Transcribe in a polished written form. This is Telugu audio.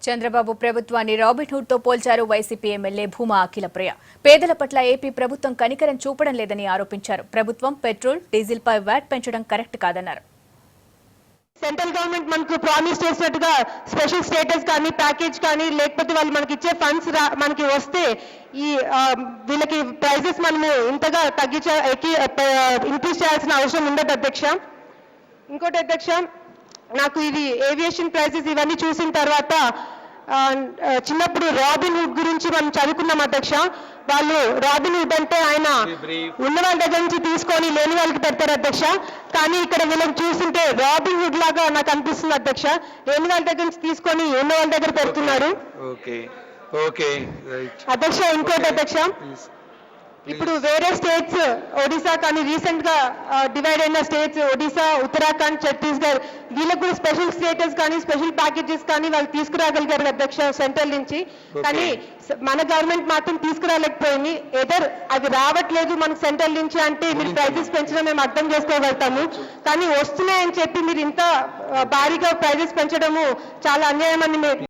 చంద్రబాబు ప్రభుత్వాన్ని రాబిన్హుడ్ తో పోల్చారు వైసీపీ ఎమ్మెల్యే భూమా అఖిలప్రియ. పేదల పట్ల ఏపీ ప్రభుత్వం కనికరం చూపడం లేదని ఆరోపించారు. ప్రభుత్వం పెట్రోల్, డీజిల్ పై వ్యాట్ పెంచడం కరెక్ట్ కాదన్నారు. సెంట్రల్ గవర్నమెంట్ మనకు ప్రామిస్ చేసినట్టుగా స్పెషల్ స్టేటస్ కానీ ప్యాకేజ్ కానీ లేకపోతే వాళ్ళు మనకి ఇచ్చే ఫండ్స్ మనకి వస్తే ఈ వీళ్ళకి ప్రైజెస్ మనము ఇంతగా ఇంక్రీజ్ చేయాల్సిన అవసరం ఉండదు అధ్యక్ష. ఇంకోటి అధ్యక్ష, నాకు ఇది ఏవియేషన్ ప్రైజెస్ ఇవన్నీ చూసిన తర్వాత చిన్నప్పుడు రాబిన్హుడ్ గురించి మనం చదువుకున్నాం అధ్యక్ష. వాళ్ళు రాబిన్హుడ్ అంటే ఆయన ఉన్న వాళ్ళ దగ్గర నుంచి తీసుకొని లేని వాళ్ళకి పెడతారు అధ్యక్ష. కానీ ఇక్కడ వీళ్ళని చూస్తుంటే రాబిన్హుడ్ లాగా నాకు అనిపిస్తుంది అధ్యక్ష. లేని వాళ్ళ దగ్గర నుంచి తీసుకొని ఉన్న వాళ్ళ దగ్గర పెడుతున్నారు అధ్యక్ష. ఇంకోటి అధ్యక్ష, ఇప్పుడు వేరే స్టేట్స్ ఒడిశా కానీ రీసెంట్ గా డివైడ్ అయిన స్టేట్స్ ఒడిశా, ఉత్తరాఖండ్, ఛత్తీస్గఢ్ వీళ్ళకి కూడా స్పెషల్ స్టేటస్ కానీ స్పెషల్ ప్యాకేజెస్ కానీ వాళ్ళు తీసుకురాగలిగారు అధ్యక్ష సెంట్రల్ నుంచి. కానీ మన గవర్నమెంట్ మాత్రం తీసుకురాలేకపోయింది. ఎదర్ అది రావట్లేదు మనకు సెంట్రల్ నుంచి అంటే మీరు ప్రైజెస్ పెంచడం మేము అర్థం చేసుకోగలుగుతాము. కానీ వస్తున్నాయని చెప్పి మీరు ఇంత భారీగా ప్రైజెస్ పెంచడము చాలా అన్యాయం అని